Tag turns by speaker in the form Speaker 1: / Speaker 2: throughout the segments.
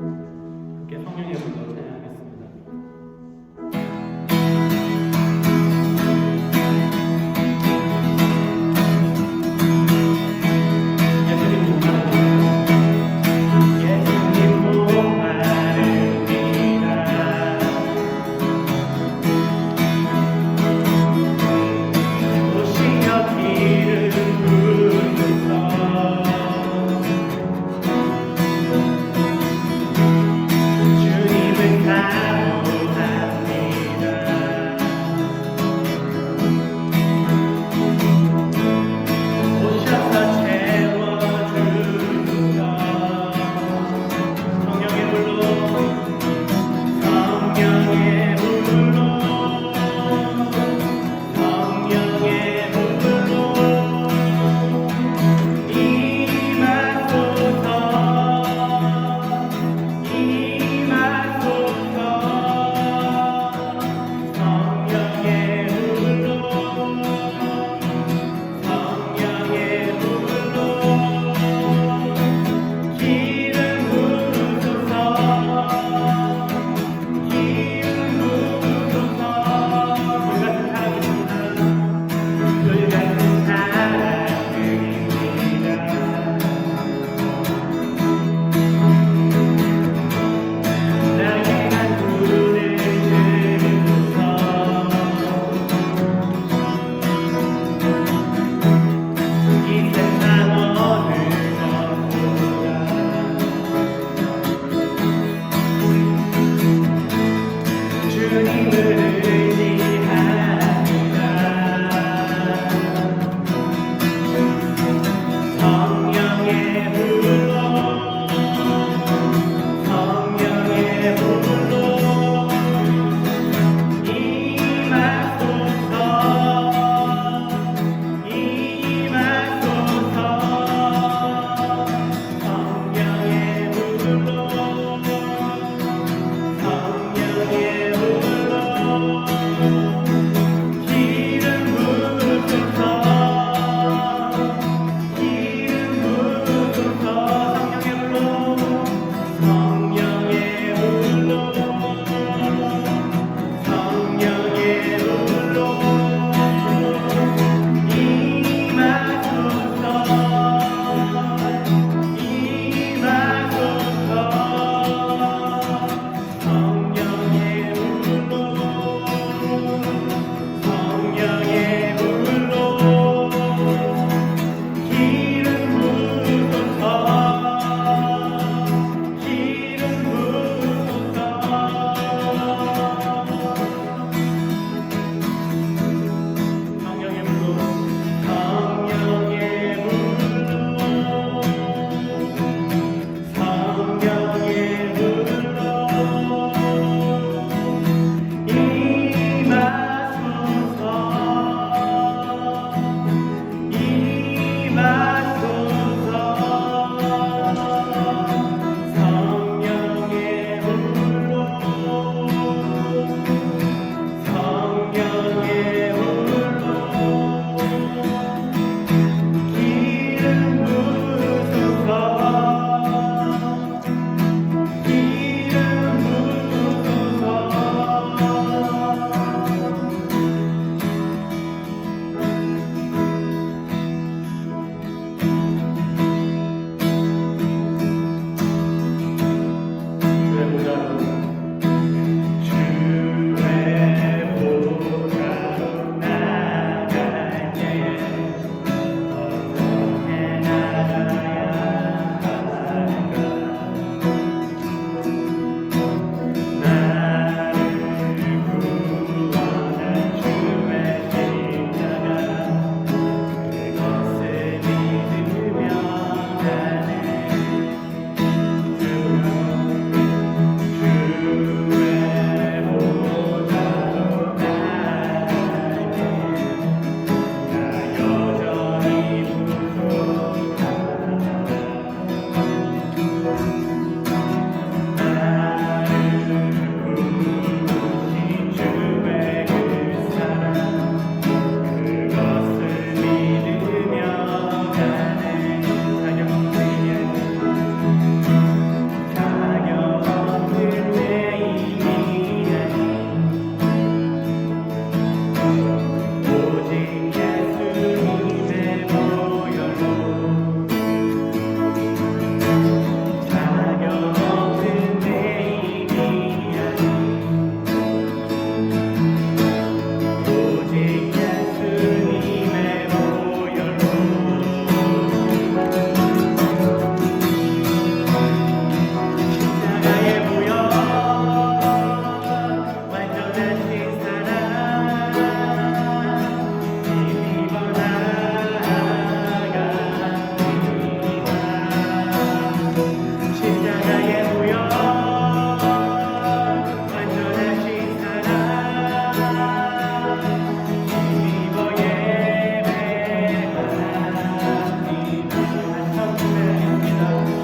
Speaker 1: 함께 성령의 불로 찬양하겠습니다.
Speaker 2: 주님은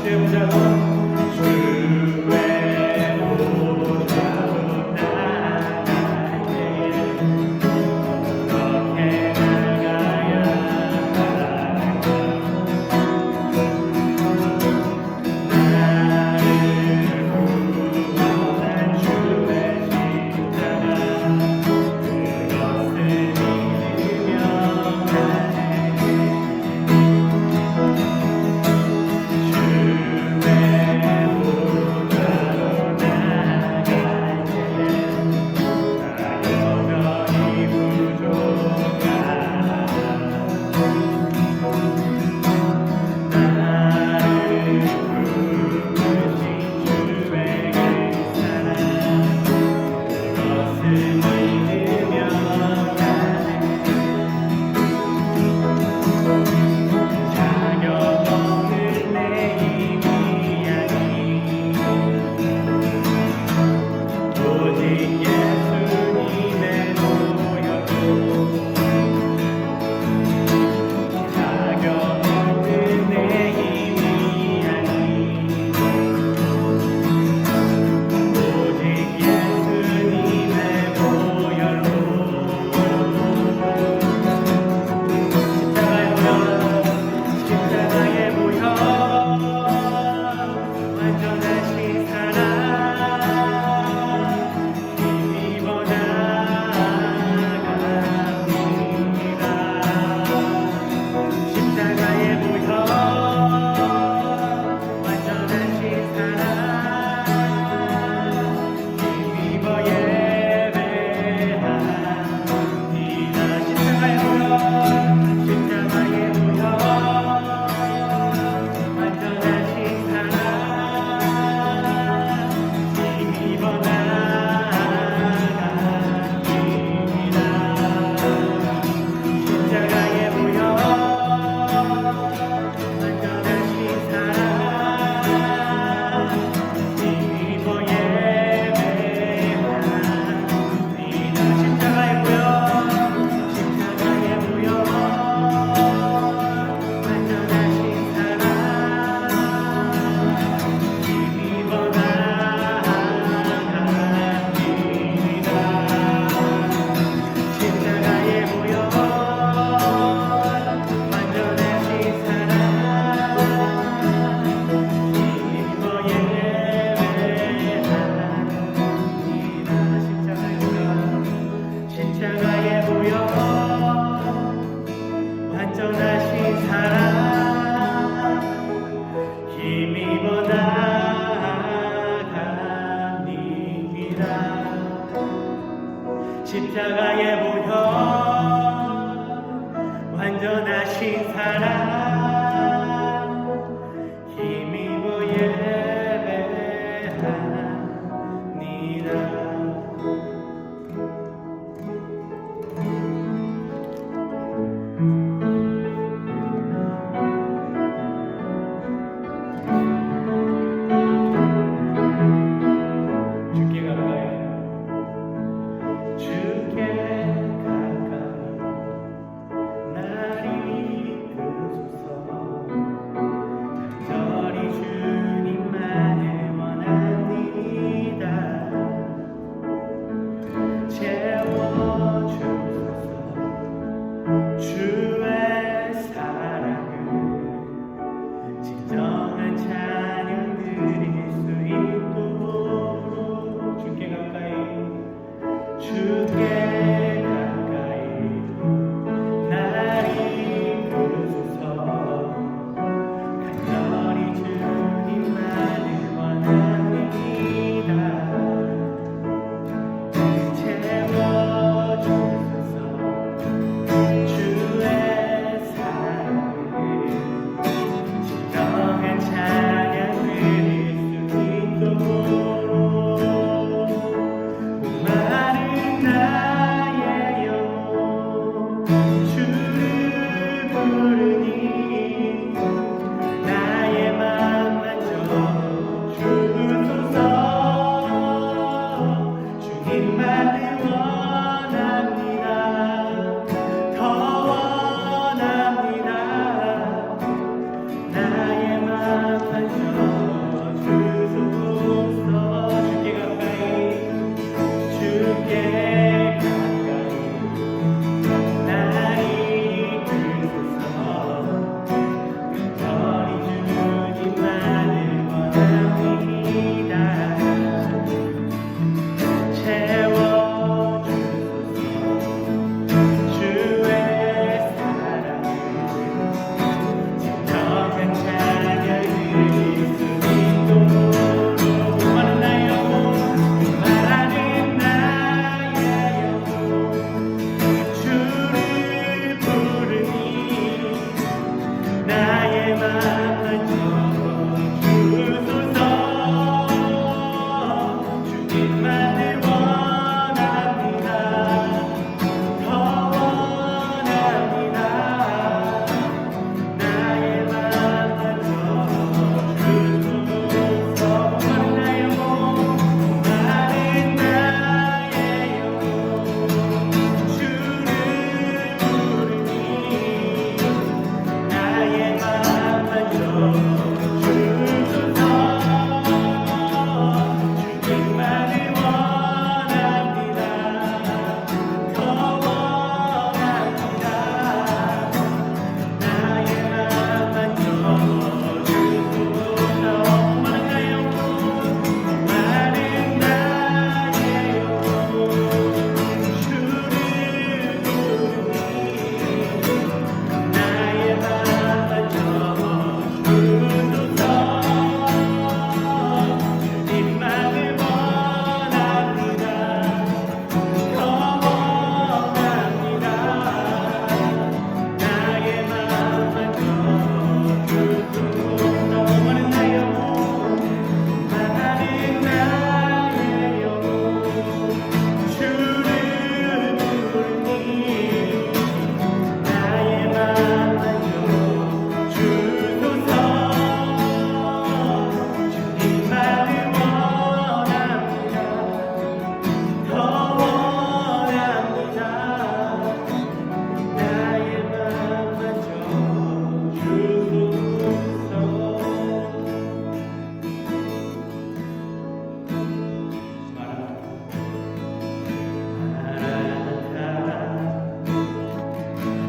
Speaker 1: 함께 보자고. 주의 보좌로 나아가게. 어떻게 나가야 할까? 나를 구원한 주의 십자가, 그것을 믿으며 나에게 주의 주소서 주님만을 원합니다 더 원합니다 나의 맘만 적어주소서 많은 나의 영혼 많은 나의 영혼 주를 부르니 나의 맘만 적어주소서 주님만을 원합니다 더 원합니다 나의 맘만 적어주소서 많은 나의 영혼 많은 나의 영혼 주를 부르니 나의 맘만 적어주소서 주님만을 원합니다 더 원합니다 나의 맘만 적어주소서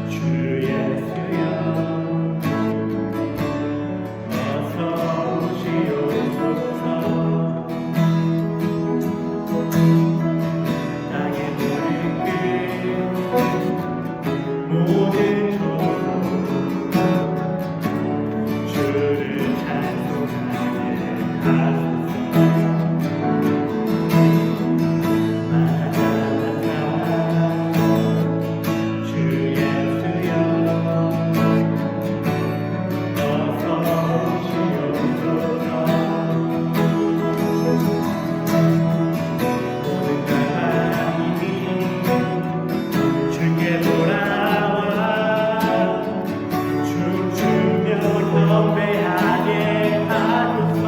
Speaker 1: 주 예수여 어서 오시옵소서 나의 모든 끝 모든 조소 주를 찬송하게 하소서 마라나타 주 예수여 어서 오시옵소서 모든 갈망이 주께 돌아와 춤추며 경배하게 하소서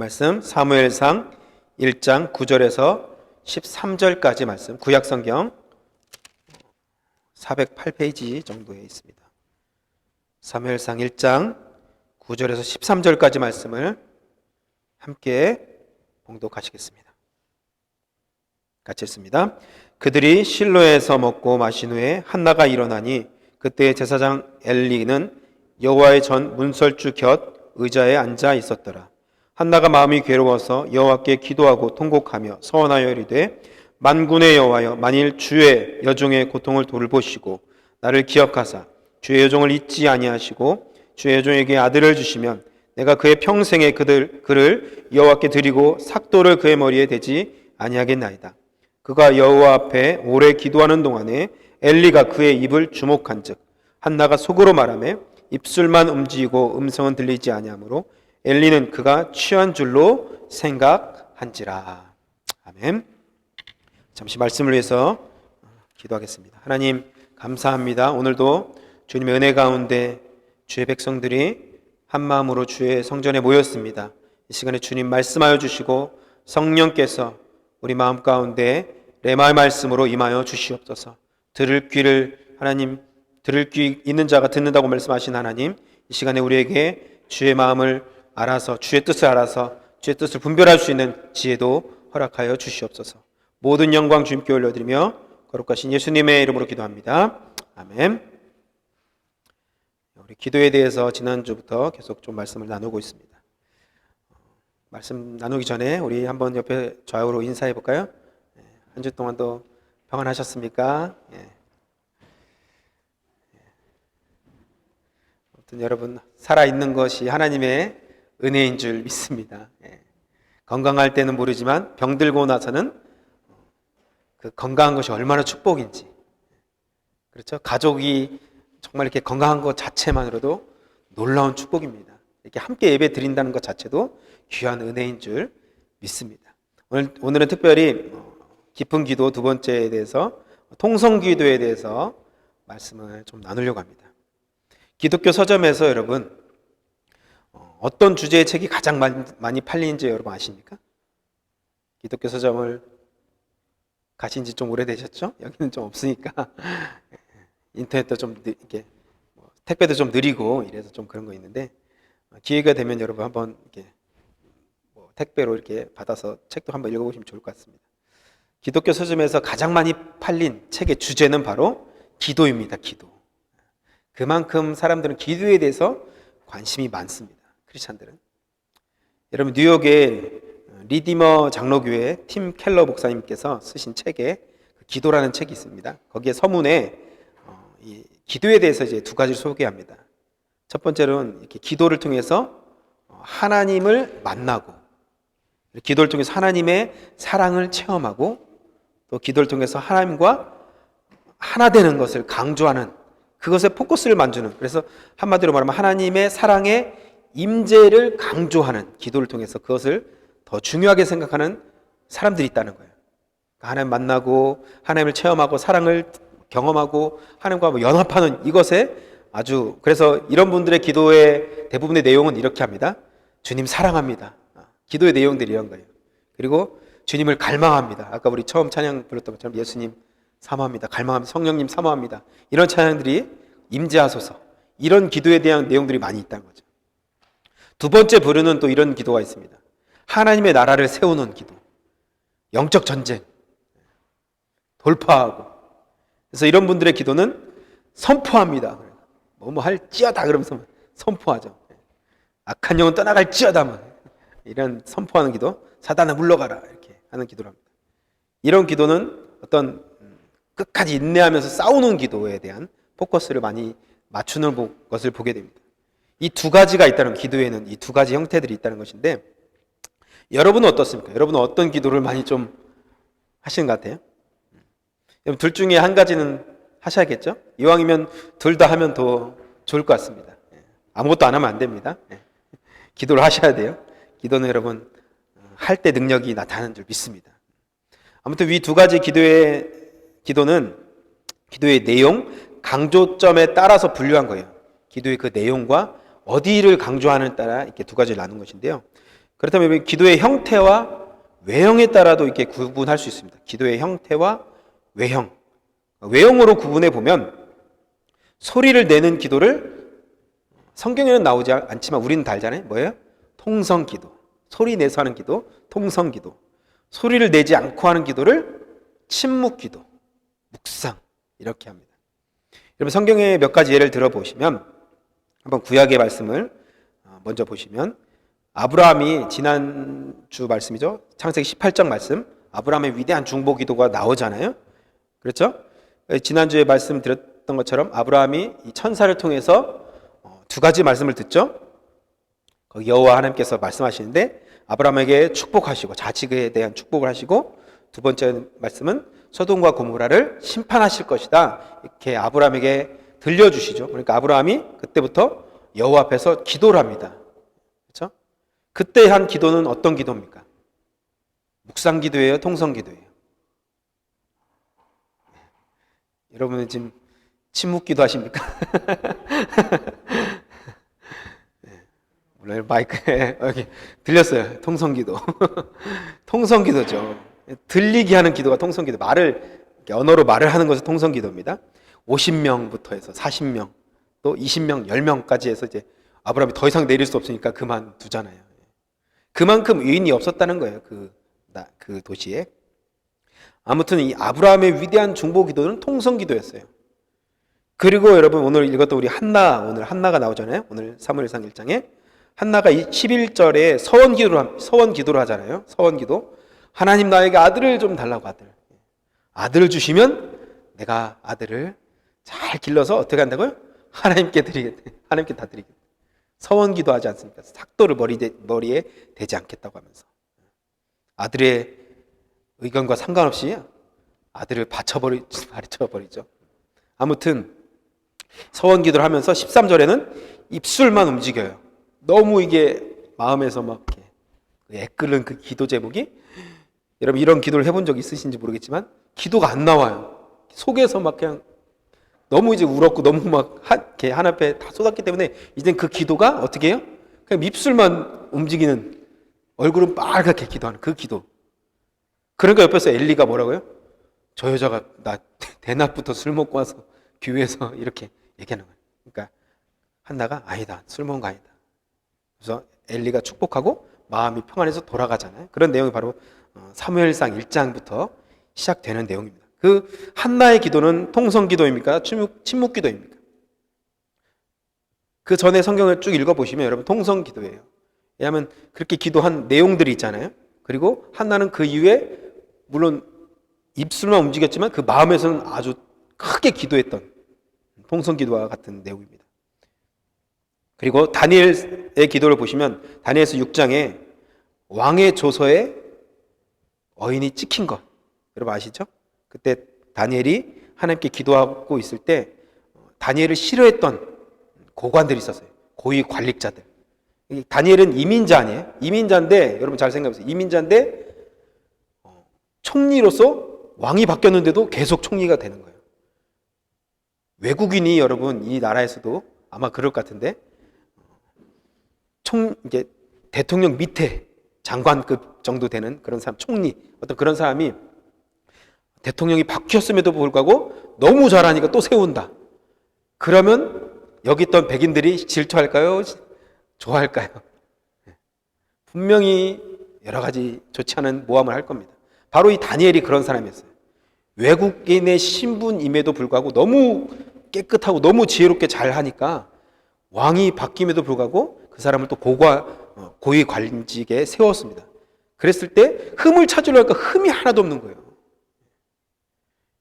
Speaker 2: 말씀 사무엘상 1장 9절에서 13절까지 말씀, 구약성경 408페이지 정도에 있습니다. 사무엘상 1장 9절에서 13절까지 말씀을 함께 봉독하시겠습니다. 같이 읽습니다. 그들이 실로에서 먹고 마신 후에 한나가 일어나니 그때 제사장 엘리는 여호와의 전 문설주 곁 의자에 앉아 있었더라. 한나가 마음이 괴로워서 여호와께 기도하고 통곡하며 서원하여 이르되 만군의 여호와여, 만일 주의 여종의 고통을 돌보시고 나를 기억하사 주의 여종을 잊지 아니하시고 주의 여종에게 아들을 주시면 내가 그의 평생에 그를 여호와께 드리고 삭도를 그의 머리에 대지 아니하겠나이다. 그가 여호와 앞에 오래 기도하는 동안에 엘리가 그의 입을 주목한즉 한나가 속으로 말하며 입술만 움직이고 음성은 들리지 아니하므로 엘리는 그가 취한 줄로 생각한지라. 아멘. 잠시 말씀을 위해서 기도하겠습니다. 하나님 감사합니다. 오늘도 주님의 은혜 가운데 주의 백성들이 한마음으로 주의 성전에 모였습니다. 이 시간에 주님 말씀하여 주시고 성령께서 우리 마음 가운데 레마의 말씀으로 임하여 주시옵소서. 들을 귀를 하나님, 들을 귀 있는 자가 듣는다고 말씀하신 하나님, 이 시간에 우리에게 주의 마음을 알아서, 주의 뜻을 알아서 주의 뜻을 분별할 수 있는 지혜도 허락하여 주시옵소서. 모든 영광 주님께 올려드리며 거룩하신 예수님의 이름으로 기도합니다. 아멘. 우리 기도에 대해서 지난주부터 계속 좀 말씀을 나누고 있습니다. 말씀 나누기 전에 우리 한번 옆에 좌우로 인사해 볼까요? 한 주 동안도 평안하셨습니까? 아무튼 여러분 살아있는 것이 하나님의 은혜인 줄 믿습니다. 건강할 때는 모르지만 병들고 나서는 그 건강한 것이 얼마나 축복인지, 그렇죠? 가족이 정말 이렇게 건강한 것 자체만으로도 놀라운 축복입니다. 이렇게 함께 예배 드린다는 것 자체도 귀한 은혜인 줄 믿습니다. 오늘은 특별히 깊은 기도 두 번째에 대해서, 통성 기도에 대해서 말씀을 좀 나누려고 합니다. 기독교 서점에서 여러분 어떤 주제의 책이 가장 많이 팔리는지 여러분 아십니까? 기독교 서점을 가신 지 좀 오래되셨죠? 여기는 좀 없으니까 인터넷도 좀 이렇게 택배도 좀 느리고 이래서 좀 그런 거 있는데, 기회가 되면 여러분 한번 이렇게 택배로 이렇게 받아서 책도 한번 읽어보시면 좋을 것 같습니다. 기독교 서점에서 가장 많이 팔린 책의 주제는 바로 기도입니다. 기도. 그만큼 사람들은 기도에 대해서 관심이 많습니다. 크리스찬들은. 여러분 뉴욕의 리디머 장로교회 팀 켈러 목사님께서 쓰신 책에 기도라는 책이 있습니다. 거기에 서문에 이 기도에 대해서 이제 두 가지를 소개합니다. 첫 번째로는 이렇게 기도를 통해서 하나님을 만나고, 기도를 통해서 하나님의 사랑을 체험하고, 또 기도를 통해서 하나님과 하나 되는 것을 강조하는, 그것에 포커스를 맞추는, 그래서 한마디로 말하면 하나님의 사랑의 임재를 강조하는 기도를 통해서 그것을 더 중요하게 생각하는 사람들이 있다는 거예요. 하나님 만나고 하나님을 체험하고 사랑을 경험하고 하나님과 연합하는 이것에 아주, 그래서 이런 분들의 기도의 대부분의 내용은 이렇게 합니다. 주님 사랑합니다. 기도의 내용들이 이런 거예요. 그리고 주님을 갈망합니다. 아까 우리 처음 찬양 불렀던 것처럼 예수님 사모합니다. 갈망합니다. 성령님 사모합니다. 이런 찬양들이 임재하소서, 이런 기도에 대한 내용들이 많이 있다는 거죠. 두 번째 부류는 또 이런 기도가 있습니다. 하나님의 나라를 세우는 기도, 영적 전쟁, 돌파하고. 그래서 이런 분들의 기도는 선포합니다. 뭐 할지어다 그러면서 선포하죠. 악한 영은 떠나갈지어다, 이런 선포하는 기도, 사단아 물러가라 이렇게 하는 기도를 합니다. 이런 기도는 어떤 끝까지 인내하면서 싸우는 기도에 대한 포커스를 많이 맞추는 것을 보게 됩니다. 이 두 가지가 있다는, 기도에는 이 두 가지 형태들이 있다는 것인데, 여러분은 어떻습니까? 여러분은 어떤 기도를 많이 좀 하시는 것 같아요? 둘 중에 한 가지는 하셔야겠죠? 이왕이면 둘 다 하면 더 좋을 것 같습니다. 아무것도 안 하면 안 됩니다. 기도를 하셔야 돼요. 기도는 여러분 할 때 능력이 나타나는 줄 믿습니다. 아무튼 이 두 가지 기도는 기도의 내용, 강조점에 따라서 분류한 거예요. 기도의 그 내용과 어디를 강조하는 따라 이렇게 두 가지를 나눈 것인데요. 그렇다면 여러분, 기도의 형태와 외형에 따라도 이렇게 구분할 수 있습니다. 기도의 형태와 외형. 외형으로 구분해 보면 소리를 내는 기도를 성경에는 나오지 않지만 우리는 다 알잖아요. 뭐예요? 통성기도. 소리 내서 하는 기도, 통성기도. 소리를 내지 않고 하는 기도를 침묵기도, 묵상 이렇게 합니다. 여러분 성경의 몇 가지 예를 들어보시면 한번 구약의 말씀을 먼저 보시면 아브라함이 지난주 말씀이죠. 창세기 18장 말씀 아브라함의 위대한 중보기도가 나오잖아요. 그렇죠? 지난주에 말씀드렸던 것처럼 아브라함이 이 천사를 통해서 두 가지 말씀을 듣죠. 거기 여호와 하나님께서 말씀하시는데 아브라함에게 축복하시고 자식에 대한 축복을 하시고 두 번째 말씀은 소돔과 고모라를 심판하실 것이다. 이렇게 아브라함에게 들려주시죠. 그러니까 아브라함이 그때부터 여호와 앞에서 기도를 합니다. 그렇죠? 그때 한 기도는 어떤 기도입니까? 묵상 기도예요? 통성 기도예요? 여러분은 지금 침묵 기도 하십니까? 물론 마이크에 여기 들렸어요. 통성기도. 통성기도죠. 들리게 하는 기도가 통성기도. 언어로 말을 하는 것이 통성기도입니다. 50명부터 해서 40명, 또 20명, 10명까지 해서 이제 아브라함이 더 이상 내릴 수 없으니까 그만두잖아요. 그만큼 의인이 없었다는 거예요. 그 도시에. 아무튼 이 아브라함의 위대한 중보기도는 통성기도였어요. 그리고 여러분 오늘 읽었던 우리 오늘 한나가 나오잖아요. 오늘 사무엘상 1장에 한나가 11절에 서원기도를 하잖아요. 서원기도. 하나님 나에게 아들을 좀 달라고 아들을 주시면 내가 아들을 잘 길러서 어떻게 한다고요? 하나님께 드리겠다. 하나님께 다 드리겠다. 서원기도 하지 않습니까? 삭도를 머리에 대지 않겠다고 하면서 아들의 의견과 상관없이 아들을 바쳐버리죠. 아무튼 서원기도를 하면서 13절에는 입술만 움직여요. 너무 이게 마음에서 막 애끓는 그 기도 제목이, 여러분 이런 기도를 해본 적 있으신지 모르겠지만 기도가 안 나와요. 속에서 막 그냥 너무 이제 울었고 너무 막 하나님 앞에 다 쏟았기 때문에 이젠 그 기도가 어떻게 해요? 그냥 입술만 움직이는, 얼굴은 빨갛게 기도하는 그 기도. 그러니까 옆에서 엘리가 뭐라고요? 저 여자가 나 대낮부터 술 먹고 와서 교회에서 이렇게 얘기하는 거예요. 그러니까 한나가 아니다, 술 먹은 거 아니다. 그래서 엘리가 축복하고 마음이 평안해서 돌아가잖아요. 그런 내용이 바로 사무엘상 1장부터 시작되는 내용입니다. 그 한나의 기도는 통성기도입니까? 침묵기도입니까? 그 전에 성경을 쭉 읽어보시면 여러분 통성기도예요. 왜냐하면 그렇게 기도한 내용들이 있잖아요. 그리고 한나는 그 이후에 물론 입술만 움직였지만 그 마음에서는 아주 크게 기도했던 통성기도와 같은 내용입니다. 그리고 다니엘의 기도를 보시면 다니엘서 6장에 왕의 조서에 어인이 찍힌 것 여러분 아시죠? 그때 다니엘이 하나님께 기도하고 있을 때 다니엘을 싫어했던 고관들이 있었어요. 고위 관리자들. 다니엘은 이민자 아니에요? 이민자인데 여러분 잘 생각해보세요. 이민자인데 총리로서 왕이 바뀌었는데도 계속 총리가 되는 거예요. 외국인이 여러분 이 나라에서도 아마 그럴 것 같은데 이제 대통령 밑에 장관급 정도 되는 그런 사람, 총리, 어떤 그런 사람이 대통령이 바뀌었음에도 불구하고 너무 잘하니까 또 세운다. 그러면 여기 있던 백인들이 질투할까요? 좋아할까요? 분명히 여러 가지 좋지 않은 모함을 할 겁니다. 바로 이 다니엘이 그런 사람이었어요. 외국인의 신분임에도 불구하고 너무 깨끗하고 너무 지혜롭게 잘하니까 왕이 바뀜에도 불구하고 그 사람을 또 고위 관직에 세웠습니다. 그랬을 때 흠을 찾으려 하니까 흠이 하나도 없는 거예요.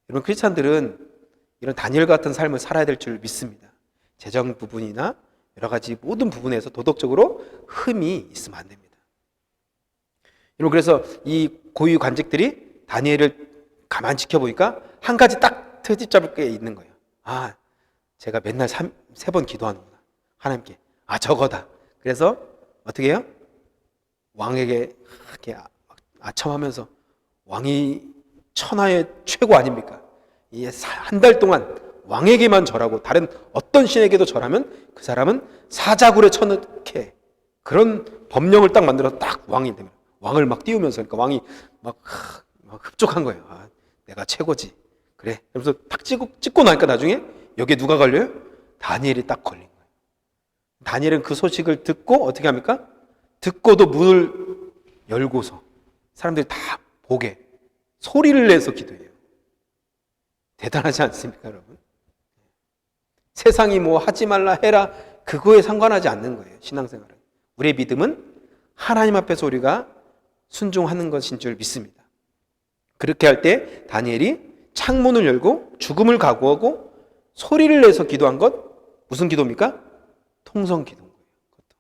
Speaker 2: 여러분 크리스찬들은 이런 다니엘 같은 삶을 살아야 될 줄 믿습니다. 재정 부분이나 여러 가지 모든 부분에서 도덕적으로 흠이 있으면 안 됩니다. 여러분 그래서 이 고위 관직들이 다니엘을 가만 지켜보니까 한 가지 딱 트집 잡을 게 있는 거예요. 아, 제가 맨날 3번 기도하는구나. 하나님께. 아, 저거다. 그래서 어떻게 해요? 왕에게 이렇게 아첨하면서 왕이 천하의 최고 아닙니까? 이 한 달 동안 왕에게만 절하고 다른 어떤 신에게도 절하면 그 사람은 사자굴에 쳐넣게 그런 법령을 딱 만들어서 딱 왕이 되면 왕을 막 띄우면서 그러니까 왕이 막 흡족한 거예요. 아, 내가 최고지. 그래. 그래서 탁 찍고 나니까 나중에 여기에 누가 걸려요? 다니엘이 딱 걸린 거예요. 다니엘은 그 소식을 듣고 어떻게 합니까? 듣고도 문을 열고서 사람들이 다 보게 소리를 내서 기도해요. 대단하지 않습니까, 여러분? 세상이 뭐 하지 말라 해라 그거에 상관하지 않는 거예요. 신앙생활은. 우리의 믿음은 하나님 앞에서 우리가 순종하는 것인 줄 믿습니다. 그렇게 할 때 다니엘이 창문을 열고 죽음을 각오하고 소리를 내서 기도한 것 무슨 기도입니까? 통성 기도인 거예요. 그것도.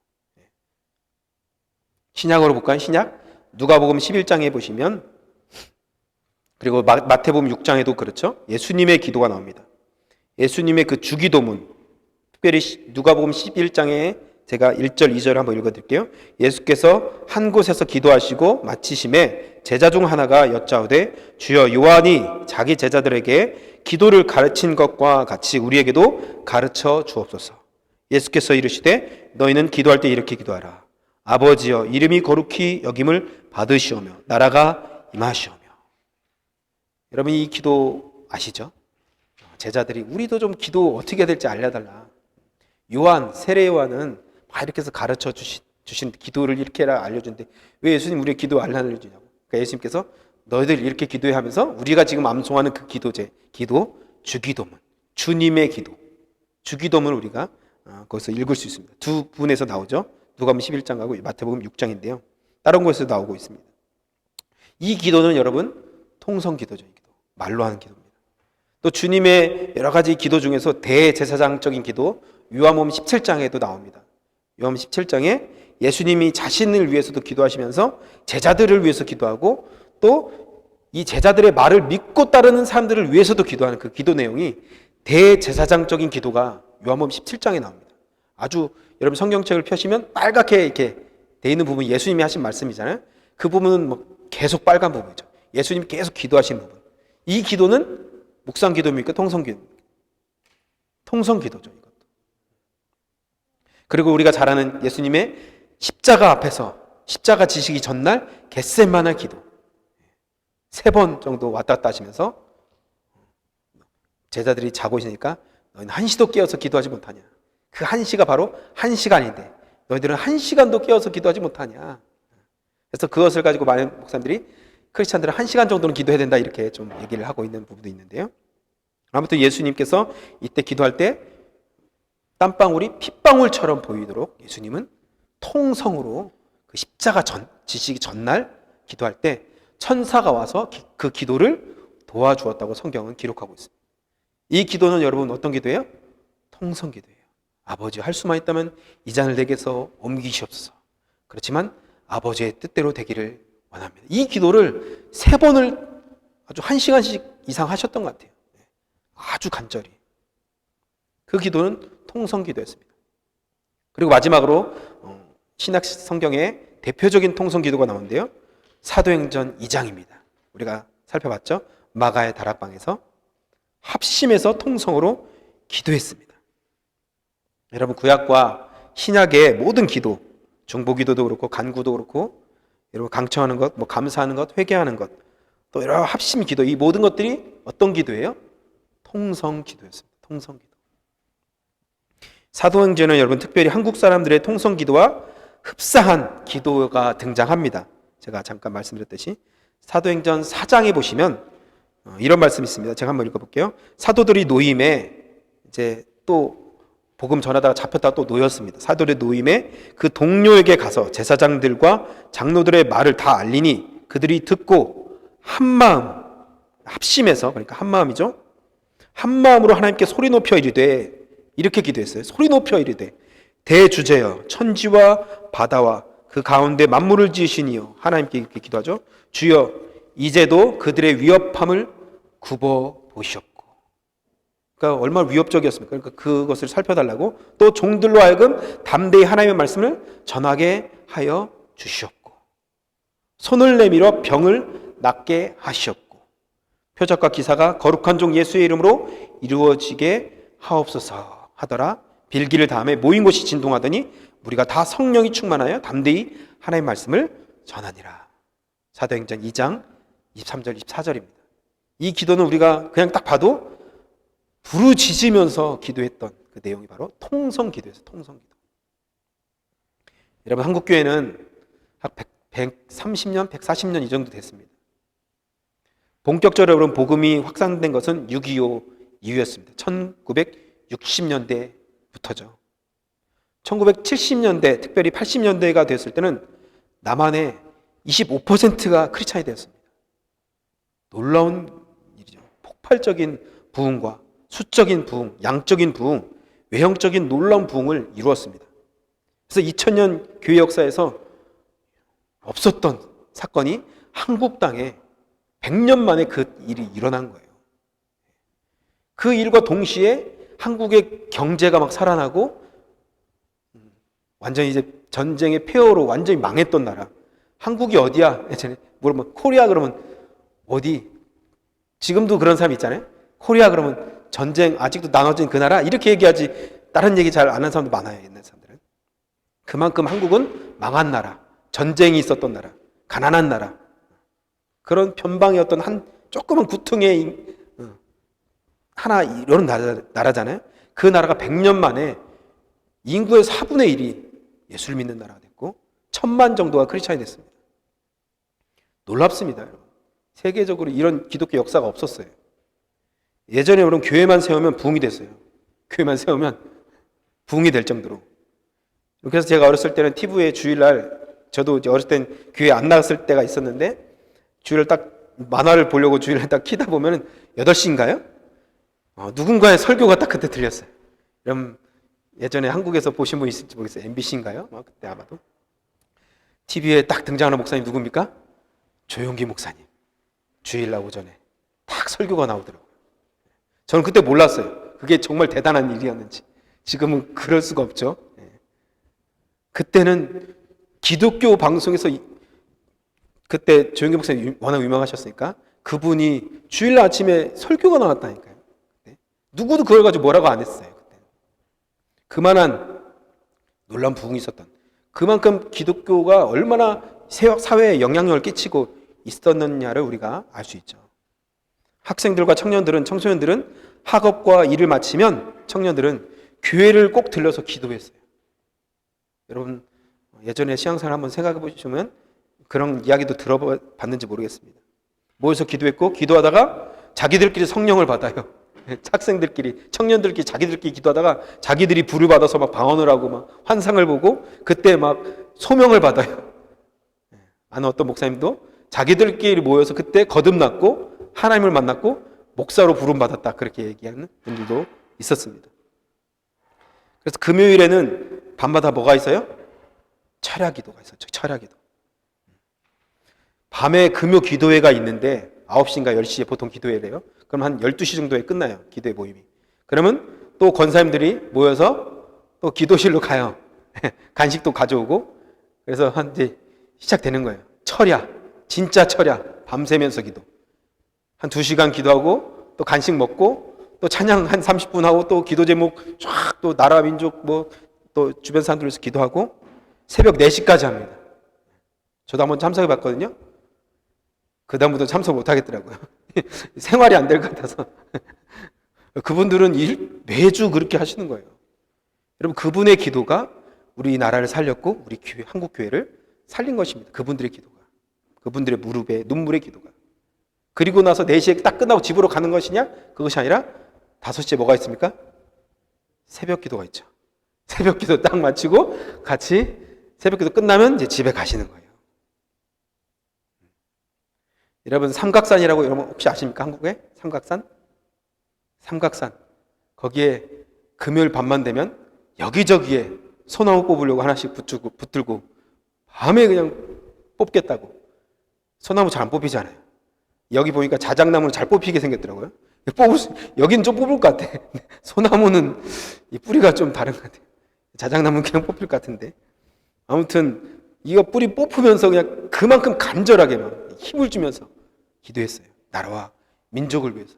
Speaker 2: 신약으로 볼까요? 신약 누가복음 11장에 보시면 그리고 마태복음 6장에도 그렇죠. 예수님의 기도가 나옵니다. 예수님의 그 주기도문 특별히 누가복음 11장에 제가 1절 2절 한번 읽어드릴게요. 예수께서 한 곳에서 기도하시고 마치심에 제자 중 하나가 여짜오되 주여 요한이 자기 제자들에게 기도를 가르친 것과 같이 우리에게도 가르쳐 주옵소서. 예수께서 이르시되 너희는 기도할 때 이렇게 기도하라. 아버지여 이름이 거룩히 여김을 받으시오며 나라가 임하시오며. 여러분 이 기도 아시죠? 제자들이 우리도 좀 기도 어떻게 해야 될지 알려달라. 요한, 세례 요한은 막 이렇게 해서 가르쳐 주신 기도를 이렇게 해라 알려주는데 왜 예수님 우리의 기도 안 알려주냐고. 그러니까 예수님께서 너희들 이렇게 기도해 하면서 우리가 지금 암송하는 그 기도제, 기도, 주기도문, 주님의 기도, 주기도문을 우리가 거기서 읽을 수 있습니다. 두 분에서 나오죠. 누가복음 11장하고 마태복음 6장인데요. 다른 곳에서 나오고 있습니다. 이 기도는 여러분 통성 기도죠. 이 기도. 말로 하는 기도입니다. 또 주님의 여러 가지 기도 중에서 대제사장적인 기도 요한복음 17장에도 나옵니다. 요한복음 17장에 예수님이 자신을 위해서도 기도하시면서 제자들을 위해서 기도하고 또 이 제자들의 말을 믿고 따르는 사람들을 위해서도 기도하는 그 기도 내용이 대제사장적인 기도가 요한복음 17장에 나옵니다. 아주 여러분 성경책을 펴시면 빨갛게 이렇게 돼 있는 부분이 예수님이 하신 말씀이잖아요. 그 부분은 뭐 계속 빨간 부분이죠. 예수님이 계속 기도하신 부분. 이 기도는 묵상 기도입니까? 통성 기도입니까? 통성 기도죠, 이것도. 그리고 우리가 잘 아는 예수님의 십자가 앞에서 십자가 지시기 전날 겟세마네 기도. 3번 정도 왔다 갔다 하시면서 제자들이 자고 있으니까 너희는 1시도 깨어서 기도하지 못하냐. 그 1시가 바로 1시간인데 너희들은 1시간도 깨어서 기도하지 못하냐. 그래서 그것을 가지고 많은 목사님들이 크리스찬들은 1시간 정도는 기도해야 된다 이렇게 좀 얘기를 하고 있는 부분도 있는데요. 아무튼 예수님께서 이때 기도할 때 땀방울이 핏방울처럼 보이도록 예수님은 통성으로 그 십자가 지시기 전날 기도할 때 천사가 와서 그 기도를 도와주었다고 성경은 기록하고 있습니다. 이 기도는 여러분 어떤 기도예요? 통성 기도예요. 아버지 할 수만 있다면 이 잔을 내게서 옮기시옵소서. 그렇지만 아버지의 뜻대로 되기를 원합니다. 이 기도를 3번을 아주 1시간씩 이상 하셨던 것 같아요. 아주 간절히. 그 기도는 통성 기도였습니다. 그리고 마지막으로 신약 성경에 대표적인 통성 기도가 나오는데요. 사도행전 2장입니다. 우리가 살펴봤죠. 마가의 다락방에서 합심해서 통성으로 기도했습니다. 여러분 구약과 신약의 모든 기도, 중보기도도 그렇고 간구도 그렇고 여러분 강청하는 것, 뭐 감사하는 것, 회개하는 것, 또 여러 합심 기도, 이 모든 것들이 어떤 기도예요? 통성 기도였습니다. 통성 기도. 사도행전은 여러분 특별히 한국 사람들의 통성 기도와 흡사한 기도가 등장합니다. 제가 잠깐 말씀드렸듯이 사도행전 4장에 보시면 이런 말씀이 있습니다. 제가 한번 읽어볼게요. 사도들이 노임에 이제 또 복음 전하다가 잡혔다가 또 놓였습니다. 사도들의 노임에 그 동료에게 가서 제사장들과 장로들의 말을 다 알리니 그들이 듣고 한마음 합심해서, 그러니까 한마음이죠. 한마음으로 하나님께 소리 높여 이르되, 이렇게 기도했어요. 소리 높여 이르되 대주제여 천지와 바다와 그 가운데 만물을 지으시니요. 하나님께 이렇게 기도하죠. 주여 이제도 그들의 위협함을 굽어 보시옵고. 그러니까 얼마나 위협적이었습니까? 그러니까 그것을 살펴달라고 또 종들로 하여금 담대히 하나님의 말씀을 전하게 하여 주시옵고 손을 내밀어 병을 낫게 하시옵고 표적과 기사가 거룩한 종 예수의 이름으로 이루어지게 하옵소서 하더라. 빌기를 다음에 모인 곳이 진동하더니 우리가 다 성령이 충만하여 담대히 하나님의 말씀을 전하니라. 사도행전 2장 23절 24절입니다. 이 기도는 우리가 그냥 딱 봐도 부르짖으면서 기도했던 그 내용이 바로 통성기도였어요. 통성기도. 여러분, 한국교회는 약 130년, 140년 이 정도 됐습니다. 본격적으로 여러분 복음이 확산된 것은 6.25 이후였습니다. 1960년대부터죠. 1970년대, 특별히 80년대가 됐을 때는 남한의 25%가 크리스찬이 되었습니다. 놀라운 일이죠. 폭발적인 부흥과 수적인 부흥, 양적인 부흥, 외형적인 놀라운 부흥을 이루었습니다. 그래서 2000년 교회 역사에서 없었던 사건이 한국 땅에 100년 만에 그 일이 일어난 거예요. 그 일과 동시에 한국의 경제가 막 살아나고 완전히 이제 전쟁의 폐허로 완전히 망했던 나라. 한국이 어디야? 예전에 물어보면 코리아 그러면 어디? 지금도 그런 사람이 있잖아요. 코리아 그러면 전쟁 아직도 나눠진 그 나라? 이렇게 얘기하지 다른 얘기 잘 안 하는 사람도 많아요. 옛날 사람들은. 그만큼 한국은 망한 나라, 전쟁이 있었던 나라, 가난한 나라, 그런 변방이었던 한 조그만 구퉁의 하나 이런 나라잖아요. 그 나라가 100년 만에 인구의 4분의 1이 예수를 믿는 나라가 됐고 1000만 정도가 크리스찬이 됐습니다. 놀랍습니다, 여러분. 세계적으로 이런 기독교 역사가 없었어요. 예전에 여러분 교회만 세우면 부흥이 됐어요. 교회만 세우면 부흥이 될 정도로. 그래서 제가 어렸을 때는 TV에 주일날, 저도 어렸을 땐 교회 안 나갔을 때가 있었는데 주일날 딱 만화를 보려고 주일날 딱 키다 보면 8시인가요? 누군가의 설교가 딱 그때 들렸어요. 그럼 예전에 한국에서 보신 분 있을지 모르겠어요. MBC인가요? 그때 아마도. TV에 딱 등장하는 목사님 누굽니까? 조용기 목사님. 주일날 오전에 딱 설교가 나오더라고요. 저는 그때 몰랐어요. 그게 정말 대단한 일이었는지. 지금은 그럴 수가 없죠. 그때는 기독교 방송에서 그때 조용기 목사님 워낙 유명하셨으니까 그분이 주일날 아침에 설교가 나왔다니까요. 누구도 그걸 가지고 뭐라고 안 했어요. 그때. 그만한 놀라운 부흥이 있었던, 그만큼 기독교가 얼마나 사회에 영향력을 끼치고 있었느냐를 우리가 알 수 있죠. 학생들과 청소년들은 학업과 일을 마치면 청년들은 교회를 꼭 들려서 기도했어요. 여러분 예전에 신앙생활 한번 생각해 보시면 그런 이야기도 들어봤는지 모르겠습니다. 모여서 기도했고 기도하다가 자기들끼리 성령을 받아요. 학생들끼리, 청년들끼리 자기들끼리 기도하다가 자기들이 불을 받아서 막 방언을 하고 막 환상을 보고 그때 막 소명을 받아요. 아는 어떤 목사님도 자기들끼리 모여서 그때 거듭났고 하나님을 만났고 목사로 부름 받았다, 그렇게 얘기하는 분들도 있었습니다. 그래서 금요일에는 밤마다 뭐가 있어요? 철야 기도가 있었죠. 철야 기도. 밤에 금요 기도회가 있는데 9시인가 10시에 보통 기도회래요. 그럼 한 12시 정도에 끝나요. 기도회 모임이. 그러면 또 권사님들이 모여서 또 기도실로 가요. 간식도 가져오고. 그래서 이제 시작되는 거예요. 철야. 진짜 철야. 밤새면서 기도. 한 2시간 기도하고 또 간식 먹고 또 찬양 한 30분 하고 또 기도 제목 쫙 또 나라 민족 뭐 또 주변 사람들 위해서 기도하고 새벽 4시까지 합니다. 저도 한번 참석해 봤거든요. 그 다음부터 참석 못 하겠더라고요. 생활이 안 될 것 같아서. 그분들은 매주 그렇게 하시는 거예요. 여러분 그분의 기도가 우리나라를 살렸고 우리 교회, 한국 교회를 살린 것입니다. 그분들의 기도가. 그분들의 무릎에 눈물의 기도가. 그리고 나서 4시에 딱 끝나고 집으로 가는 것이냐? 그것이 아니라 5시에 뭐가 있습니까? 새벽 기도가 있죠. 새벽 기도 딱 마치고 같이 새벽 기도 끝나면 이제 집에 가시는 거예요. 여러분 삼각산이라고 여러분 혹시 아십니까? 한국에? 삼각산? 삼각산. 거기에 금요일 밤만 되면 여기저기에 소나무 뽑으려고 하나씩 붙들고 밤에 그냥 뽑겠다고. 소나무 잘 안 뽑히잖아요. 여기 보니까 자작나무는 잘 뽑히게 생겼더라고요. 여기는 좀 뽑을 것 같아. 소나무는 이 뿌리가 좀 다른 것 같아요. 자작나무는 그냥 뽑힐 것 같은데. 아무튼 이거 뿌리 뽑으면서 그냥 그만큼 간절하게 막 힘을 주면서 기도했어요. 나라와 민족을 위해서,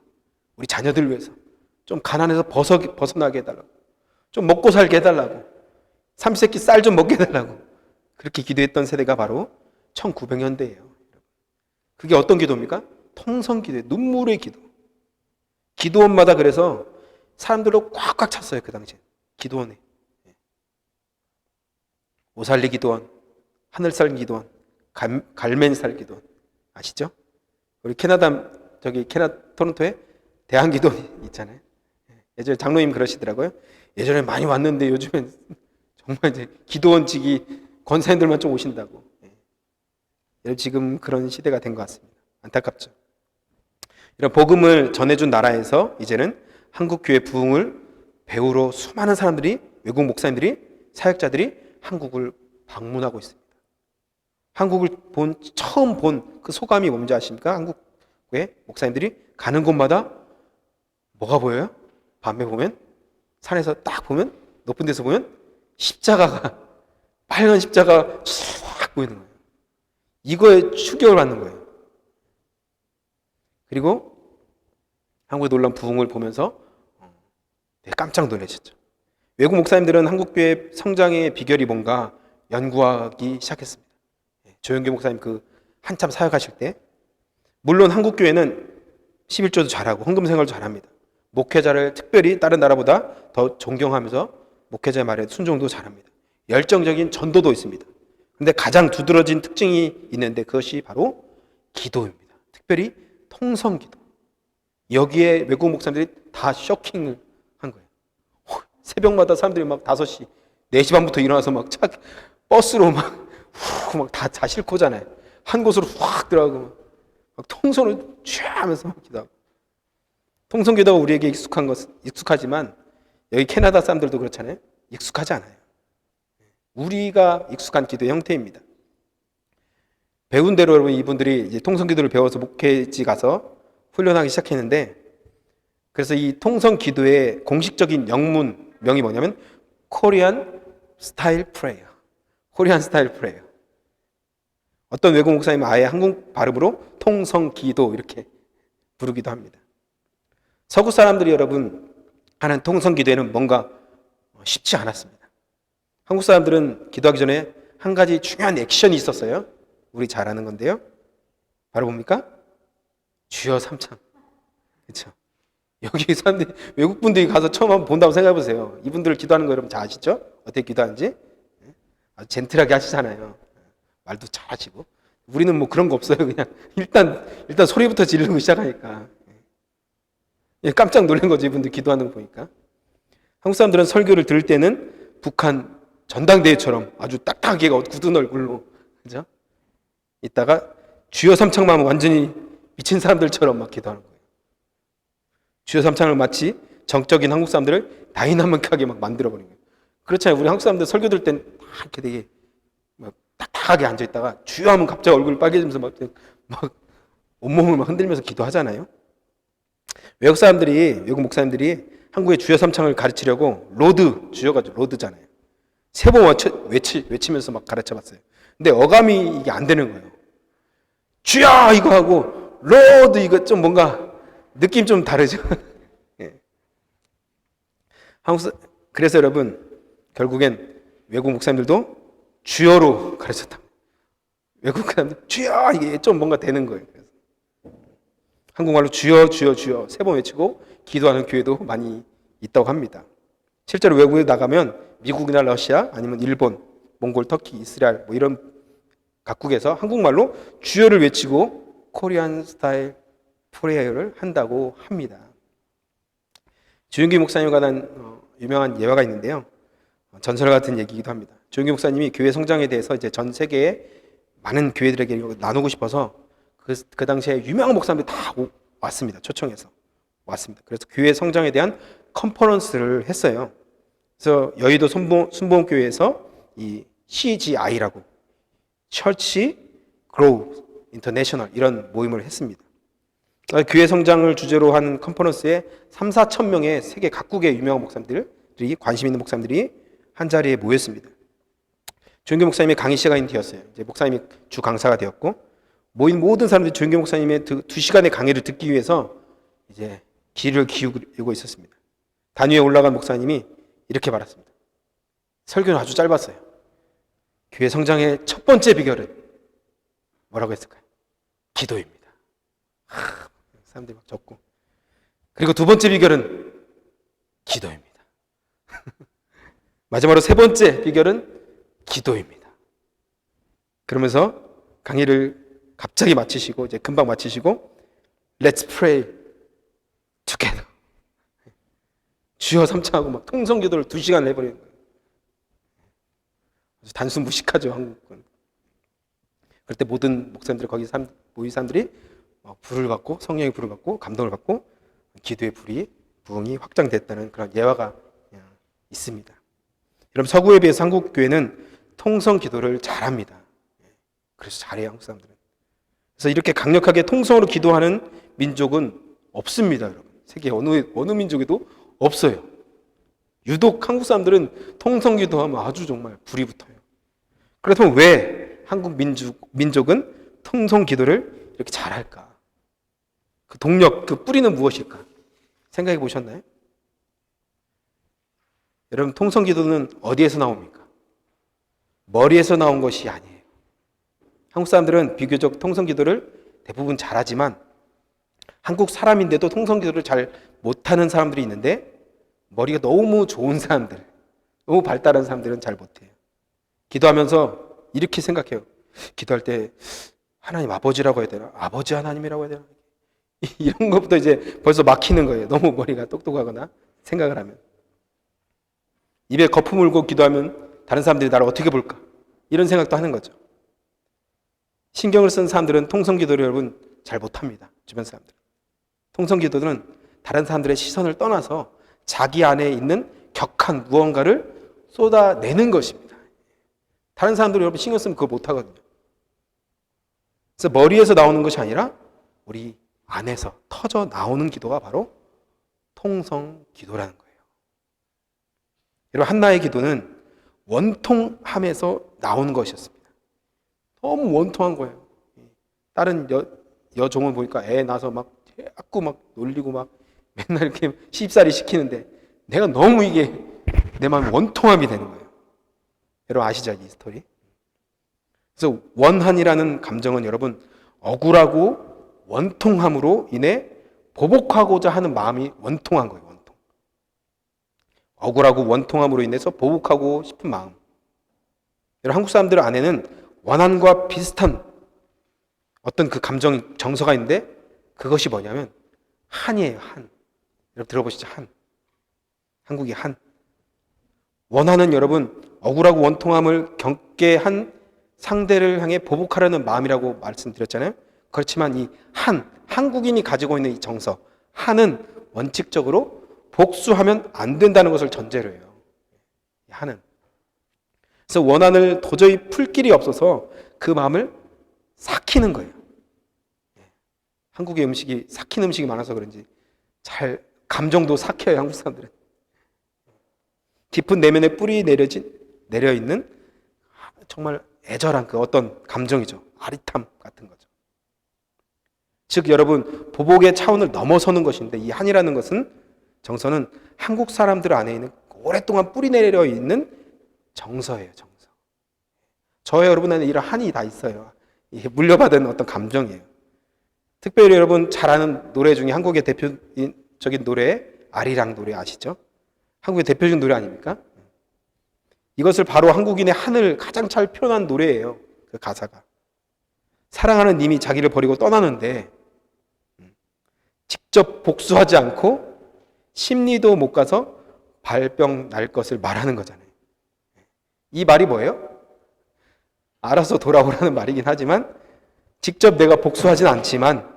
Speaker 2: 우리 자녀들을 위해서 좀 가난해서 벗어나게 해달라고. 좀 먹고 살게 해달라고, 삼시세끼 쌀 좀 먹게 해달라고 그렇게 기도했던 세대가 바로 1900년대예요. 그게 어떤 기도입니까? 통성기도예요. 눈물의 기도. 기도원마다 그래서 사람들로 꽉꽉 찼어요. 그 당시에 기도원에. 오살리 기도원, 하늘살 기도원, 갈맨살 기도원 아시죠? 우리 캐나다 토론토에 대한기도원 있잖아요. 예전에 장로님 그러시더라고요. 예전에 많이 왔는데 요즘엔 정말 이제 기도원직이 권사님들만 좀 오신다고. 지금 그런 시대가 된 것 같습니다. 안타깝죠. 이런 복음을 전해준 나라에서 이제는 한국 교회 부흥을 배우러 수많은 사람들이, 외국 목사님들이, 사역자들이 한국을 방문하고 있습니다. 한국을 처음 본 그 소감이 뭔지 아십니까? 한국의 목사님들이 가는 곳마다 뭐가 보여요? 밤에 보면, 산에서 딱 보면, 높은 데서 보면 십자가가, 빨간 십자가 쫙 보이는 거예요. 이거에 충격을 받는 거예요. 그리고 한국의 놀라운 부흥을 보면서 깜짝 놀라셨죠. 외국 목사님들은 한국교회 성장의 비결이 뭔가 연구하기 시작했습니다. 조영규 목사님 한참 사역하실 때, 물론 한국교회는 11조도 잘하고 헌금생활도 잘합니다. 목회자를 특별히 다른 나라보다 더 존경하면서 목회자의 말에 순종도 잘합니다. 열정적인 전도도 있습니다. 그런데 가장 두드러진 특징이 있는데 그것이 바로 기도입니다. 특별히 통성기도. 여기에 외국 목사님들이 다 쇼킹을 한 거예요. 새벽마다 사람들이 막 5시, 4시 반부터 일어나서 막 버스로 막 다 싣고잖아요. 한 곳으로 확 들어가고 막 통성을 쥐 하면서 막 기도하고. 통성기도가 우리에게 익숙하지만 여기 캐나다 사람들도 그렇잖아요. 익숙하지 않아요. 우리가 익숙한 기도의 형태입니다. 배운 대로 여러분, 이분들이 이제 통성기도를 배워서 목회지 가서 훈련하기 시작했는데, 그래서 이 통성기도의 공식적인 명이 뭐냐면 코리안 스타일 프레이어. 코리안 스타일 프레이어. 어떤 외국 목사님은 아예 한국 발음으로 통성기도 이렇게 부르기도 합니다. 서구 사람들이 여러분 하는 통성기도에는 뭔가 쉽지 않았습니다. 한국 사람들은 기도하기 전에 한 가지 중요한 액션이 있었어요. 우리 잘 아는 건데요. 바로 뭡니까? 주여 삼창. 그렇죠? 여기 사람들이, 외국 분들이 가서 처음 한번 본다고 생각해 보세요. 이분들 기도하는 거 여러분 잘 아시죠? 어떻게 기도하는지? 아주 젠틀하게 하시잖아요. 말도 잘 하시고. 우리는 뭐 그런 거 없어요. 그냥 일단 소리부터 지르고 시작하니까. 깜짝 놀란 거죠. 이분들 기도하는 거 보니까. 한국 사람들은 설교를 들을 때는 북한 전당대회처럼 아주 딱딱하게 굳은 얼굴로, 그죠? 이따가 주여 삼창만 하면 완전히 미친 사람들처럼 막 기도하는 거예요. 주여 삼창을 마치 정적인 한국 사람들을 다이나믹하게 막 만들어버린 거예요. 그렇잖아요. 우리 한국 사람들 설교 들을 땐 이렇게 되게 막 딱딱하게 앉아있다가 주여 하면 갑자기 얼굴이 빨개지면서 막 온몸을 막 흔들면서 기도하잖아요. 외국 목사님들이 한국의 주여 삼창을 가르치려고 주여가 로드잖아요. 3번 외치면서 막 가르쳐봤어요. 근데 어감이 이게 안 되는 거예요. 주여 이거 하고 로드 이거 좀 뭔가 느낌 좀 다르죠. 예. 그래서 여러분 결국엔 외국 목사님들도 주여로 가르쳤다. 외국 사람들 주여 이게 좀 뭔가 되는 거예요. 그래서 한국말로 주여 주여 주여 3번 외치고 기도하는 교회도 많이 있다고 합니다. 실제로 외국에 나가면 미국이나 러시아 아니면 일본, 몽골, 터키, 이스라엘 뭐 이런 각국에서 한국말로 주여를 외치고 코리안 스타일 프레이어를 한다고 합니다. 주윤기 목사님과 관한 유명한 예화가 있는데요. 전설 같은 얘기이기도 합니다. 주윤기 목사님이 교회 성장에 대해서 이제 전 세계의 많은 교회들에게 나누고 싶어서 그 당시에 유명한 목사님들이 다 왔습니다. 초청해서 왔습니다. 그래서 교회 성장에 대한 컨퍼런스를 했어요. 그래서 여의도 순복음교회에서 이 CGI라고 처치 그로우 인터내셔널 이런 모임을 했습니다. 교회 성장을 주제로 한 컨퍼런스에 3,4천 명의 세계 각국의 유명한 목사님들이 관심 있는 목사님들이 한 자리에 모였습니다. 조영규 목사님의 강의 시간이 되었어요. 이제 목사님이 주 강사가 되었고 모인 모든 사람들이 조영규 목사님의 2시간의 강의를 듣기 위해서 이제 귀를 기울이고 있었습니다. 단위에 올라간 목사님이 이렇게 말했습니다. 설교는 아주 짧았어요. 교회 성장의 첫 번째 비결은 뭐라고 했을까요? 기도입니다. 사람들이 막 적고. 그리고 두 번째 비결은 기도입니다. 마지막으로 세 번째 비결은 기도입니다. 그러면서 강의를 갑자기 마치시고, 이제 금방 마치시고, Let's pray together. 주여 삼창하고 막 통성 기도를 2시간 해버리는 거예요. 단순 무식하죠, 한국은. 그럴 때 모든 목사님들 거기 모인 사람들이 불을 받고, 성령의 불을 받고, 감동을 받고, 기도의 부흥이 확장됐다는 그런 예화가 있습니다. 여러분, 서구에 비해서 한국 교회는 통성 기도를 잘합니다. 그래서 잘해요, 한국 사람들은. 그래서 이렇게 강력하게 통성으로 기도하는 민족은 없습니다, 여러분. 세계 어느 민족에도 없어요. 유독 한국 사람들은 통성 기도하면 아주 정말 불이 붙어요. 그렇다면 왜 한국 민족은 통성 기도를 이렇게 잘할까? 그 동력, 그 뿌리는 무엇일까? 생각해 보셨나요? 여러분, 통성 기도는 어디에서 나옵니까? 머리에서 나온 것이 아니에요. 한국 사람들은 비교적 통성 기도를 대부분 잘하지만 한국 사람인데도 통성 기도를 잘 못하는 사람들이 있는데 머리가 너무 좋은 사람들, 너무 발달한 사람들은 잘 못해요. 기도하면서 이렇게 생각해요. 기도할 때 하나님 아버지라고 해야 되나? 아버지 하나님이라고 해야 되나? 이런 것부터 이제 벌써 막히는 거예요. 너무 머리가 똑똑하거나 생각을 하면. 입에 거품 물고 기도하면 다른 사람들이 나를 어떻게 볼까? 이런 생각도 하는 거죠. 신경을 쓴 사람들은 통성 기도를 여러분 잘 못합니다. 주변 사람들. 통성 기도는 다른 사람들의 시선을 떠나서 자기 안에 있는 격한 무언가를 쏟아내는 것입니다. 다른 사람들이 여러분 신경 쓰면 그거 못하거든요. 그래서 머리에서 나오는 것이 아니라 우리 안에서 터져 나오는 기도가 바로 통성 기도라는 거예요. 여러분, 한나의 기도는 원통함에서 나오는 것이었습니다. 너무 원통한 거예요. 다른 여종은 보니까 애 낳아서 막 자꾸 막 놀리고 막 맨날 이렇게 시집살이 시키는데 내가 너무 이게 내 마음이 원통함이 되는 거예요. 여러분 아시죠? 이 스토리? 그래서 원한이라는 감정은 여러분 억울하고 원통함으로 인해 보복하고자 하는 마음이 원통한 거예요. 원통. 억울하고 원통함으로 인해서 보복하고 싶은 마음. 여러분 한국 사람들 안에는 원한과 비슷한 어떤 그 감정 정서가 있는데 그것이 뭐냐면 한이에요. 한. 여러분 들어보시죠. 한. 한국의 한. 원한은 여러분 억울하고 원통함을 겪게 한 상대를 향해 보복하려는 마음이라고 말씀드렸잖아요. 그렇지만 이 한국인이 가지고 있는 이 정서, 한은 원칙적으로 복수하면 안 된다는 것을 전제로 해요. 한은. 그래서 원한을 도저히 풀 길이 없어서 그 마음을 삭히는 거예요. 한국의 음식이 삭힌 음식이 많아서 그런지 잘 감정도 삭혀요. 한국 사람들은. 깊은 내면에 뿌리 내려 있는 정말 애절한 그 어떤 감정이죠. 아릿함 같은 거죠. 즉 여러분 보복의 차원을 넘어서는 것인데 이 한이라는 것은 정서는 한국 사람들 안에 있는 오랫동안 뿌리 내려 있는 정서예요. 정서. 저와 여러분 안에 이런 한이 다 있어요. 이게 물려받은 어떤 감정이에요. 특별히 여러분 잘 아는 노래 중에 한국의 대표적인 노래 아리랑 노래 아시죠? 한국의 대표적인 노래 아닙니까? 이것을 바로 한국인의 한을 가장 잘 표현한 노래예요. 그 가사가. 사랑하는 님이 자기를 버리고 떠나는데 직접 복수하지 않고 심리도 못 가서 발병 날 것을 말하는 거잖아요. 이 말이 뭐예요? 알아서 돌아오라는 말이긴 하지만 직접 내가 복수하진 않지만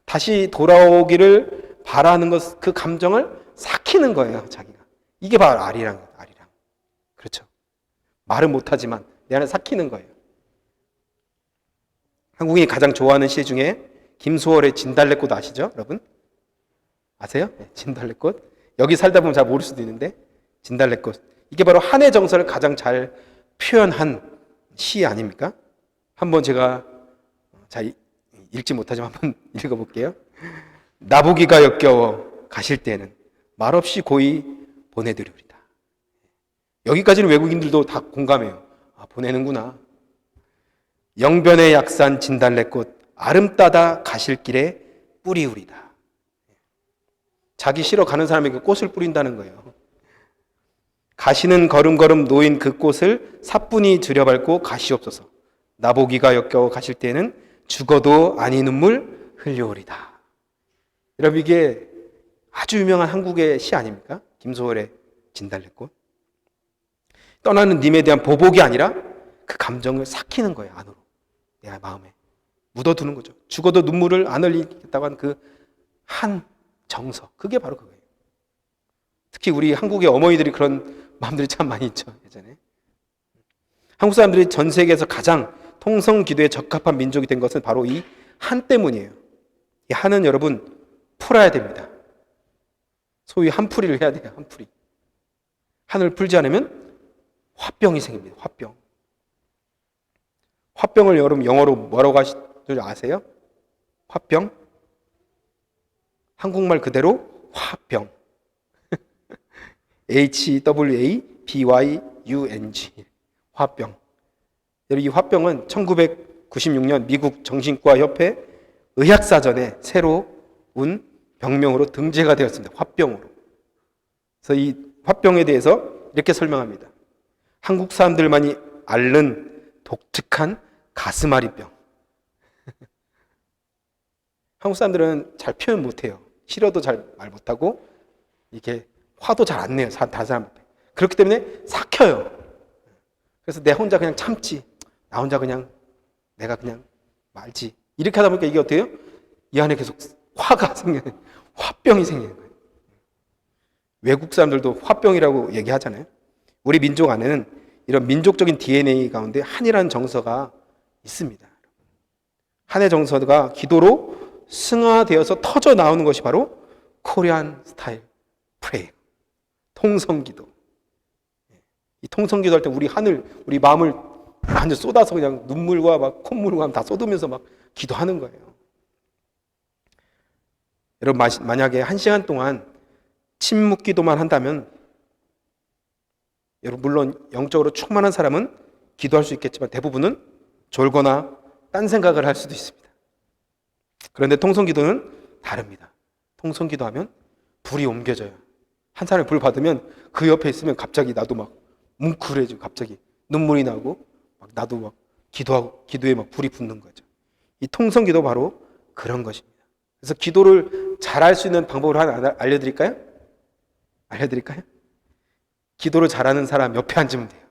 Speaker 2: 다시 돌아오기를 바라는 것, 그 감정을 삭히는 거예요. 자기가. 이게 바로 아리랑. 그렇죠. 말은 못하지만 내 안에 삭히는 거예요. 한국인이 가장 좋아하는 시 중에 김소월의 진달래꽃 아시죠? 여러분? 아세요? 네, 진달래꽃. 여기 살다 보면 잘 모를 수도 있는데 진달래꽃. 이게 바로 한의 정서를 가장 잘 표현한 시 아닙니까? 한번 제가 잘 읽지 못하지만 한번 읽어볼게요. 나보기가 역겨워 가실 때는 말없이 고이 보내드리리다. 여기까지는 외국인들도 다 공감해요. 아, 보내는구나. 영변의 약산 진달래꽃 아름따다 가실 길에 뿌리우리다. 자기 쉬러 가는 사람에게 꽃을 뿌린다는 거예요. 가시는 걸음걸음 놓인 그 꽃을 사뿐히 들여밟고 가시옵소서. 나보기가 역겨워 가실 때에는 죽어도 아니 눈물 흘려오리다. 여러분, 이게 아주 유명한 한국의 시 아닙니까? 김소월의 진달래꽃. 떠나는 님에 대한 보복이 아니라 그 감정을 삭히는 거예요. 안으로, 내 마음에 묻어두는 거죠. 죽어도 눈물을 안 흘리겠다고 한 그 한 정서, 그게 바로 그거예요. 특히 우리 한국의 어머니들이 그런 마음들이 참 많이 있죠. 예전에 한국 사람들이 전 세계에서 가장 통성 기도에 적합한 민족이 된 것은 바로 이 한 때문이에요. 이 한은 여러분 풀어야 됩니다. 소위 한풀이를 해야 돼요. 한풀이. 한을 풀지 않으면 화병이 생깁니다. 화병. 화병을 여러분 영어로 뭐라고 하실 줄 아세요? 화병? 한국말 그대로 화병. HWABYUNG. 화병. 여러분, 이 화병은 1996년 미국 정신과 협회 의학사전에 새로운 병명으로 등재가 되었습니다. 화병으로. 그래서 이 화병에 대해서 이렇게 설명합니다. 한국 사람들만이 앓는 독특한 가슴앓이병. 한국 사람들은 잘 표현 못해요. 싫어도 잘 말 못하고 이렇게 화도 잘 안 내요. 다른 사람한테. 그렇기 때문에 삭혀요. 그래서 내 혼자 그냥 참지. 나 혼자 그냥 내가 그냥 말지. 이렇게 하다 보니까 이게 어때요? 이 안에 계속 화가 생기는, 화병이 생기는 거예요. 외국 사람들도 화병이라고 얘기하잖아요. 우리 민족 안에는 이런 민족적인 DNA 가운데 한이라는 정서가 있습니다. 한의 정서가 기도로 승화되어서 터져 나오는 것이 바로 코리안 스타일 프레이, 통성기도. 이 통성기도 할 때 우리 한을, 우리 마음을 완전 쏟아서 그냥 눈물과 막 콧물과 다 쏟으면서 막 기도하는 거예요. 여러분, 만약에 1시간 동안 침묵 기도만 한다면, 여러분, 물론 영적으로 충만한 사람은 기도할 수 있겠지만 대부분은 졸거나 딴 생각을 할 수도 있습니다. 그런데 통성기도는 다릅니다. 통성기도하면 불이 옮겨져요. 한 사람이 불 받으면 그 옆에 있으면 갑자기 나도 막 뭉클해지고 갑자기 눈물이 나고 막 나도 막 기도에 막 불이 붙는 거죠. 이 통성기도 바로 그런 것입니다. 그래서 기도를 잘할 수 있는 방법을 하나 알려드릴까요? 기도를 잘하는 사람 옆에 앉으면 돼요.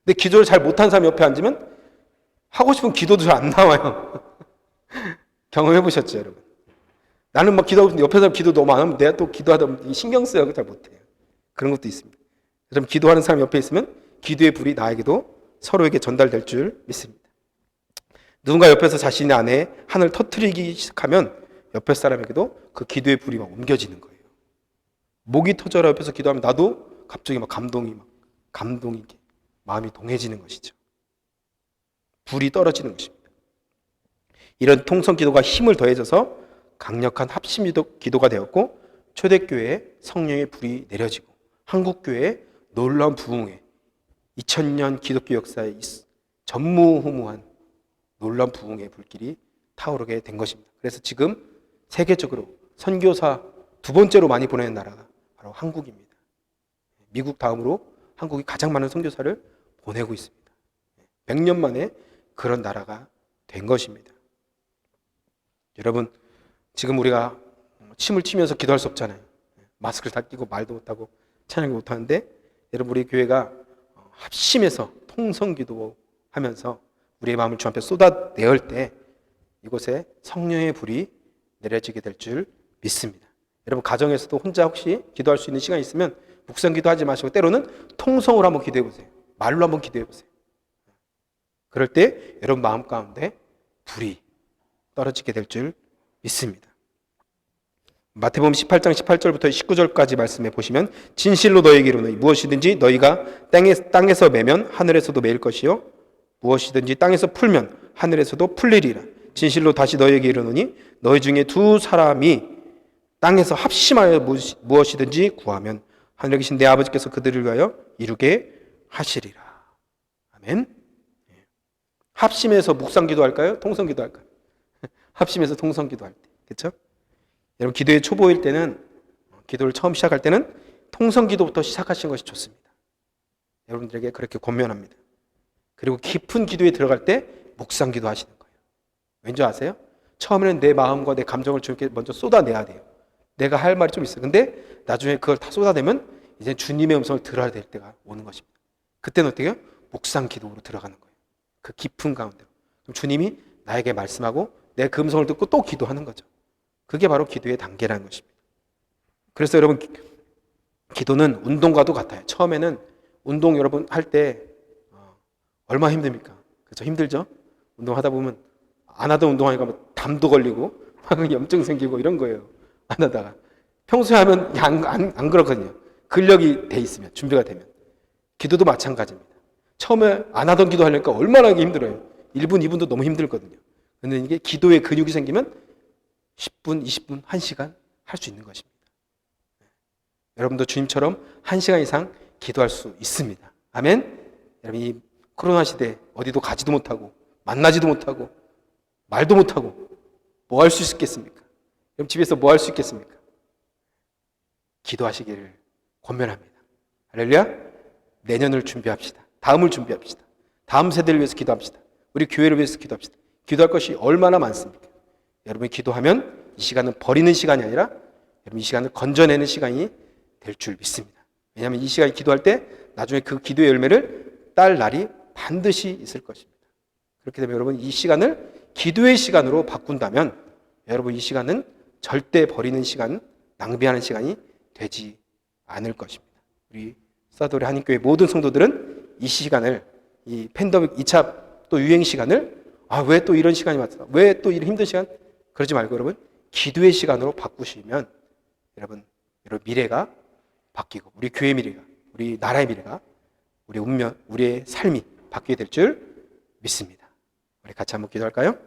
Speaker 2: 근데 기도를 잘 못하는 사람 옆에 앉으면 하고 싶은 기도도 잘 안 나와요. 경험해 보셨죠, 여러분? 나는 막 기도하고 옆에 사람 기도 너무 안 하면 내가 또 기도하다 보면 신경 쓰여서 잘 못해요. 그런 것도 있습니다. 그럼 기도하는 사람 옆에 있으면 기도의 불이 나에게도 서로에게 전달될 줄 믿습니다. 누군가 옆에서 자신의 안에 한을 터뜨리기 시작하면 옆에 사람에게도 그 기도의 불이 막 옮겨지는 거예요. 목이 터져라 옆에서 기도하면 나도 갑자기 막 감동이 이렇게 마음이 동해지는 것이죠. 불이 떨어지는 것입니다. 이런 통성 기도가 힘을 더해져서 강력한 합심 기도가 되었고, 초대교회에 성령의 불이 내려지고 한국교회에 놀라운 부흥에 2000년 기독교 역사에 전무후무한 놀라운 부흥의 불길이 타오르게 된 것입니다. 그래서 지금 세계적으로 선교사 두 번째로 많이 보내는 나라가 바로 한국입니다. 미국 다음으로 한국이 가장 많은 선교사를 보내고 있습니다. 100년 만에 그런 나라가 된 것입니다. 여러분, 지금 우리가 침을 치면서 기도할 수 없잖아요. 마스크를 다 끼고 말도 못하고 찬양도 못하는데, 여러분, 우리 교회가 합심해서 통성기도 하면서 우리의 마음을 주 앞에 쏟아내을 때 이곳에 성령의 불이 내려지게 될 줄 믿습니다. 여러분, 가정에서도 혼자 혹시 기도할 수 있는 시간이 있으면 묵상 기도하지 마시고 때로는 통성으로 한번 기도해 보세요. 말로 한번 기도해 보세요. 그럴 때 여러분 마음 가운데 불이 떨어지게 될 줄 믿습니다. 마태복음 18장 18절부터 19절까지 말씀해 보시면, 진실로 너희에게 이르노니 무엇이든지 너희가 땅에서 매면 하늘에서도 매일 것이요 무엇이든지 땅에서 풀면 하늘에서도 풀리리라. 진실로 다시 너희에게 이르노니 너희 중에 두 사람이 땅에서 합심하여 무엇이든지 구하면 하늘에 계신 내 아버지께서 그들을 위하여 이루게 하시리라. 아멘. 합심해서 묵상기도 할까요? 통성기도 할까요? 합심해서 통성기도 할 때, 그렇죠? 여러분 기도의 초보일 때는, 기도를 처음 시작할 때는 통성기도부터 시작하시는 것이 좋습니다. 여러분들에게 그렇게 권면합니다. 그리고 깊은 기도에 들어갈 때 묵상기도 하시는 거예요. 왠지 아세요? 처음에는 내 마음과 내 감정을 주님께 먼저 쏟아내야 돼요. 내가 할 말이 좀 있어요. 근데 나중에 그걸 다 쏟아내면 이제 주님의 음성을 들어야 될 때가 오는 것입니다. 그때는 어떻게 해요? 묵상기도로 들어가는 거예요. 그 깊은 가운데로. 그럼 주님이 나에게 말씀하고 내 그 음성을 듣고 또 기도하는 거죠. 그게 바로 기도의 단계라는 것입니다. 그래서 여러분 기도는 운동과도 같아요. 처음에는 운동 여러분 할 때 얼마나 힘듭니까? 그렇죠? 힘들죠? 운동하다 보면 안 하던 운동하니까 뭐 담도 걸리고 염증 생기고 이런 거예요. 안 하다가 평소에 하면 안 그렇거든요. 근력이 돼 있으면, 준비가 되면. 기도도 마찬가지입니다. 처음에 안 하던 기도 하려니까 얼마나 하기 힘들어요. 1분, 2분도 너무 힘들거든요. 근데 이게 기도에 근육이 생기면 10분, 20분, 1시간 할 수 있는 것입니다. 여러분도 주님처럼 1시간 이상 기도할 수 있습니다. 아멘? 여러분 이 코로나 시대 어디도 가지도 못하고 만나지도 못하고 말도 못하고 뭐 할 수 있겠습니까? 여러분 집에서 뭐 할 수 있겠습니까? 기도하시기를 권면합니다. 할렐루야. 내년을 준비합시다. 다음을 준비합시다. 다음 세대를 위해서 기도합시다. 우리 교회를 위해서 기도합시다. 기도할 것이 얼마나 많습니까? 여러분이 기도하면 이 시간은 버리는 시간이 아니라 여러분 이 시간을 건져내는 시간이 될 줄 믿습니다. 왜냐하면 이 시간에 기도할 때 나중에 그 기도의 열매를 딸 날이 반드시 있을 것입니다. 그렇게 되면 여러분 이 시간을 기도의 시간으로 바꾼다면 여러분 이 시간은 절대 버리는 시간, 낭비하는 시간이 되지 않을 것입니다. 우리 사도리 한인교회 모든 성도들은 이 시간을, 이 팬데믹 2차 또 유행 시간을 왜 또 이런 시간이 왔어? 왜 또 이런 힘든 시간? 그러지 말고 여러분 기도의 시간으로 바꾸시면 여러분 미래가 바뀌고 우리 교회의 미래가, 우리 나라의 미래가, 우리 운명, 우리의 삶이 바뀌게 될 줄 믿습니다. 우리 같이 한번 기도할까요?